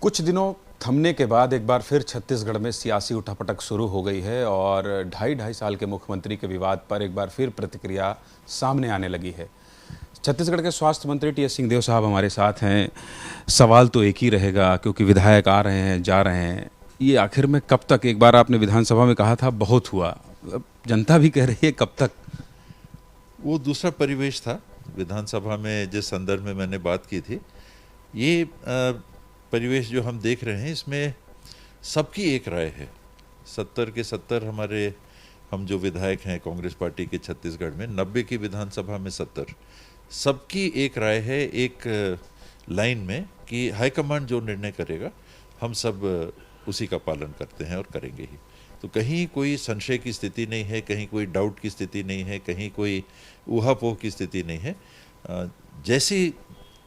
कुछ दिनों थमने के बाद एक बार फिर छत्तीसगढ़ में सियासी उठापटक शुरू हो गई है और ढाई ढाई साल के मुख्यमंत्री के विवाद पर एक बार फिर प्रतिक्रिया सामने आने लगी है। छत्तीसगढ़ के स्वास्थ्य मंत्री टी.एस. सिंहदेव साहब हमारे साथ हैं। सवाल तो एक ही रहेगा क्योंकि विधायक आ रहे हैं, जा रहे हैं। ये आखिर में कब तक? एक बार आपने विधानसभा में कहा था बहुत हुआ, अब जनता भी कह रही है कब तक? वो दूसरा परिवेश था। विधानसभा में जिस संदर्भ में मैंने बात की थी, ये परिवेश जो हम देख रहे हैं इसमें सबकी एक राय है। 70 के 70 हम जो विधायक हैं कांग्रेस पार्टी के छत्तीसगढ़ में, 90 की विधानसभा में 70, सबकी एक राय है एक लाइन में कि हाईकमांड जो निर्णय करेगा हम सब उसी का पालन करते हैं और करेंगे ही। तो कहीं कोई संशय की स्थिति नहीं है, कहीं कोई डाउट की स्थिति नहीं है, कहीं कोई ऊहापोह की स्थिति नहीं है। जैसी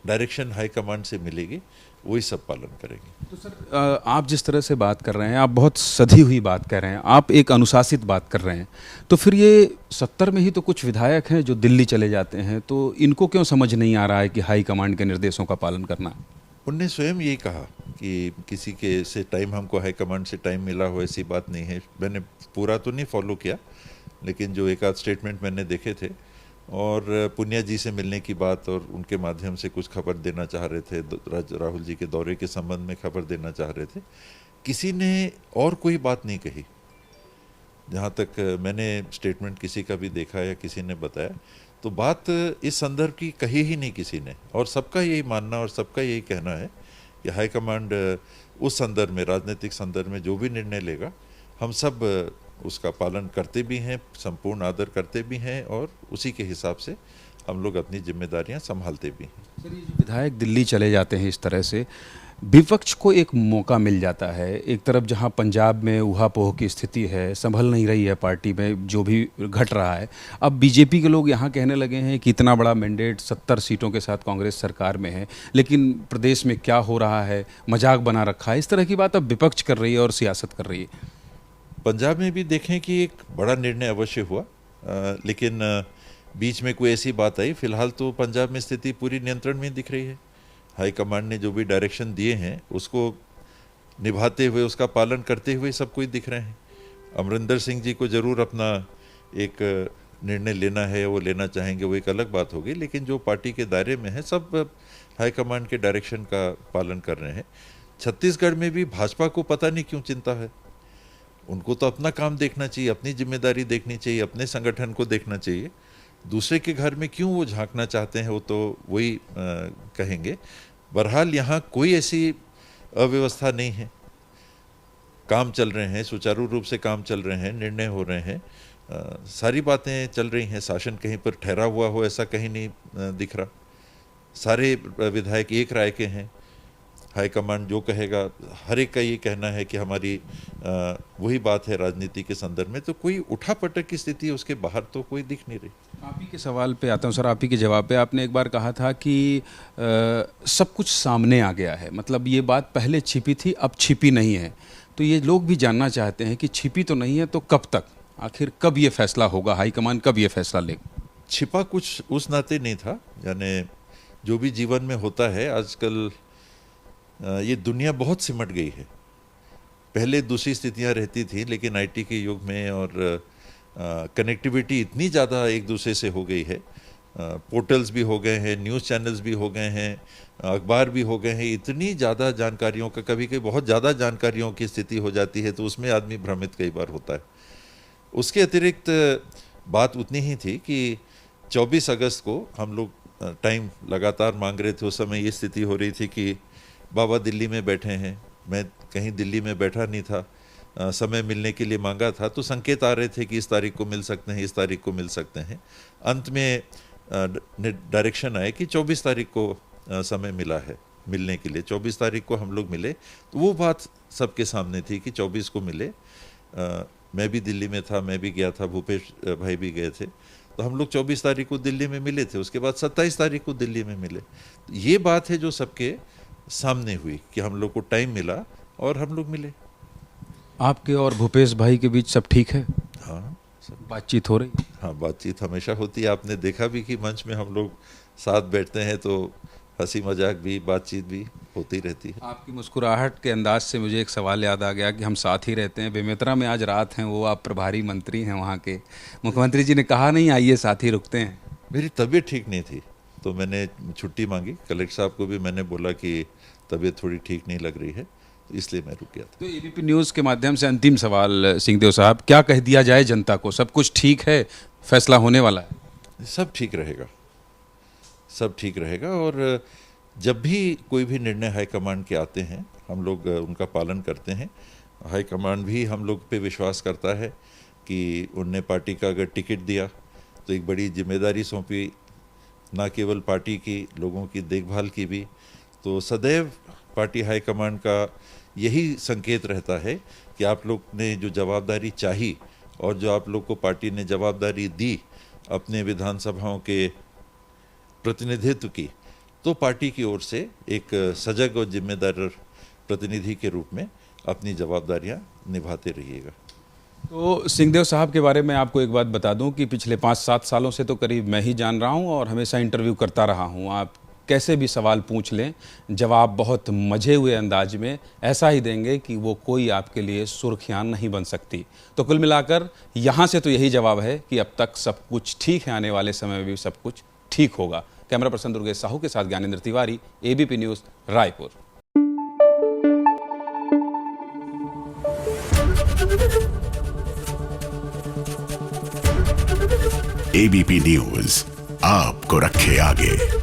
डायरेक्शन हाईकमांड से मिलेगी वही सब पालन करेंगे। तो सर, आप जिस तरह से बात कर रहे हैं, आप बहुत सधी हुई बात कर रहे हैं, आप एक अनुशासित बात कर रहे हैं, तो फिर ये 70 में ही तो कुछ विधायक हैं जो दिल्ली चले जाते हैं, तो इनको क्यों समझ नहीं आ रहा है कि हाईकमांड के निर्देशों का पालन करना? उनने स्वयं यही कहा कि किसी के से टाइम हमको हाईकमांड से टाइम मिला हो, ऐसी बात नहीं है। मैंने पूरा तो नहीं फॉलो किया, लेकिन जो एक आध स्टेटमेंट मैंने देखे थे, और पुनिया जी से मिलने की बात और उनके माध्यम से कुछ खबर देना चाह रहे थे, राहुल जी के दौरे के संबंध में खबर देना चाह रहे थे। किसी ने और कोई बात नहीं कही, जहाँ तक मैंने स्टेटमेंट किसी का भी देखा या किसी ने बताया, तो बात इस संदर्भ की कही ही नहीं किसी ने। और सबका यही मानना और सबका यही कहना है कि हाईकमांड उस संदर्भ में, राजनीतिक संदर्भ में जो भी निर्णय लेगा, हम सब उसका पालन करते भी हैं, संपूर्ण आदर करते भी हैं, और उसी के हिसाब से हम लोग अपनी जिम्मेदारियां संभालते भी हैं। सर, ये जो विधायक दिल्ली चले जाते हैं इस तरह से, विपक्ष को एक मौका मिल जाता है। एक तरफ जहां पंजाब में ऊहापोह की स्थिति है, संभल नहीं रही है पार्टी में जो भी घट रहा है, अब बीजेपी के लोग यहां कहने लगे हैं कि इतना बड़ा मैंडेट 70 सीटों के साथ कांग्रेस सरकार में है, लेकिन प्रदेश में क्या हो रहा है, मजाक बना रखा है। इस तरह की बात अब विपक्ष कर रही है और सियासत कर रही है। पंजाब में भी देखें कि एक बड़ा निर्णय अवश्य हुआ, लेकिन बीच में कोई ऐसी बात आई। फिलहाल तो पंजाब में स्थिति पूरी नियंत्रण में दिख रही है। हाईकमांड ने जो भी डायरेक्शन दिए हैं उसको निभाते हुए, उसका पालन करते हुए सब कोई दिख रहे हैं। अमरिंदर सिंह जी को जरूर अपना एक निर्णय लेना है, वो लेना चाहेंगे, वो एक अलग बात होगी, लेकिन जो पार्टी के दायरे में है सब हाईकमांड के डायरेक्शन का पालन कर रहे हैं। छत्तीसगढ़ में भी भाजपा को पता नहीं क्यों चिंता है। उनको तो अपना काम देखना चाहिए, अपनी जिम्मेदारी देखनी चाहिए, अपने संगठन को देखना चाहिए। दूसरे के घर में क्यों वो झांकना चाहते हैं, वो तो वही कहेंगे। बहरहाल यहाँ कोई ऐसी अव्यवस्था नहीं है, काम चल रहे हैं, सुचारू रूप से काम चल रहे हैं, निर्णय हो रहे हैं, सारी बातें चल रही हैं। शासन कहीं पर ठहरा हुआ हो ऐसा कहीं नहीं दिख रहा। सारे विधायक एक राय के हैं। हाईकमांड जो कहेगा, हर एक का ये कहना है कि हमारी वही बात है राजनीति के संदर्भ में। तो कोई उठापटक की स्थिति उसके बाहर तो कोई दिख नहीं रही। आप ही के सवाल पे आता हूँ सर, आप ही के जवाब पे। आपने एक बार कहा था कि सब कुछ सामने आ गया है, मतलब ये बात पहले छिपी थी, अब छिपी नहीं है। तो ये लोग भी जानना चाहते हैं कि छिपी तो नहीं है तो कब तक, आखिर कब ये फैसला होगा, हाईकमान कब ये फैसला लेगा? छिपा कुछ उस नाते नहीं था, यानी जो भी जीवन में होता है आजकल, ये दुनिया बहुत सिमट गई है। पहले दूसरी स्थितियां रहती थी, लेकिन आईटी के युग में और कनेक्टिविटी इतनी ज़्यादा एक दूसरे से हो गई है। पोर्टल्स भी हो गए हैं, न्यूज़ चैनल्स भी हो गए हैं, अखबार भी हो गए हैं। इतनी ज़्यादा जानकारियों का, कभी कभी बहुत ज़्यादा जानकारियों की स्थिति हो जाती है, तो उसमें आदमी भ्रमित कई बार होता है। उसके अतिरिक्त बात उतनी ही थी कि 24 अगस्त को हम लोग टाइम लगातार मांग रहे थे। उस समय ये स्थिति हो रही थी कि बाबा दिल्ली में बैठे हैं, मैं कहीं दिल्ली में बैठा नहीं था, समय मिलने के लिए मांगा था, तो संकेत आ रहे थे कि इस तारीख को मिल सकते हैं, इस तारीख को मिल सकते हैं। अंत में डायरेक्शन आए कि 24 तारीख को समय मिला है मिलने के लिए। 24 तारीख को हम लोग मिले, तो वो बात सबके सामने थी कि 24 को मिले। मैं भी दिल्ली में था, मैं भी गया था, भूपेश भाई भी गए थे, तो हम लोग 24 तारीख को दिल्ली में मिले थे। उसके बाद 27 तारीख को दिल्ली में मिले। ये बात है जो सबके सामने हुई कि हम लोग को टाइम मिला और हम लोग मिले। आपके और भूपेश भाई के बीच सब ठीक है? हाँ, सब बातचीत हो रही? हाँ, बातचीत हमेशा होती है। आपने देखा भी कि मंच में हम लोग साथ बैठते हैं तो हंसी मजाक भी, बातचीत भी होती रहती है। आपकी मुस्कुराहट के अंदाज से मुझे एक सवाल याद आ गया कि हम साथ ही रहते हैं, बेमेतरा में आज रात हैं वो, आप प्रभारी मंत्री हैं वहाँ के, मुख्यमंत्री जी ने कहा नहीं आइए साथ ही रुकते हैं? मेरी तबीयत ठीक नहीं थी तो मैंने छुट्टी मांगी, कलेक्टर साहब को भी मैंने बोला कि तबीयत थोड़ी ठीक नहीं लग रही है, तो इसलिए मैं रुक गया था। तो एबीपी न्यूज़ के माध्यम से अंतिम सवाल सिंहदेव साहब, क्या कह दिया जाए जनता को? सब कुछ ठीक है, फैसला होने वाला है? सब ठीक रहेगा, सब ठीक रहेगा। और जब भी कोई भी निर्णय हाईकमांड के आते हैं हम लोग उनका पालन करते हैं। हाईकमांड भी हम लोग पे विश्वास करता है कि उनने पार्टी का अगर टिकट दिया तो एक बड़ी जिम्मेदारी सौंपी, ना केवल पार्टी की, लोगों की देखभाल की भी। तो सदैव पार्टी हाईकमांड का यही संकेत रहता है कि आप लोग ने जो जवाबदारी चाही और जो आप लोग को पार्टी ने जवाबदारी दी अपने विधानसभाओं के प्रतिनिधित्व की, तो पार्टी की ओर से एक सजग और जिम्मेदार प्रतिनिधि के रूप में अपनी जवाबदारियां निभाते रहिएगा। तो सिंहदेव साहब के बारे में आपको एक बात बता दूं कि पिछले 5-7 सालों से तो करीब मैं ही जान रहा हूं और हमेशा इंटरव्यू करता रहा हूं। आप कैसे भी सवाल पूछ लें, जवाब बहुत मजे हुए अंदाज में ऐसा ही देंगे कि वो कोई आपके लिए सुर्खियां नहीं बन सकती। तो कुल मिलाकर यहाँ से तो यही जवाब है कि अब तक सब कुछ ठीक है, आने वाले समय में भी सब कुछ ठीक होगा। कैमरा पर्सन दुर्गेश साहू के साथ Gyanendra Tiwari, ABP news, Raipur. ABP news आपको रखे आगे।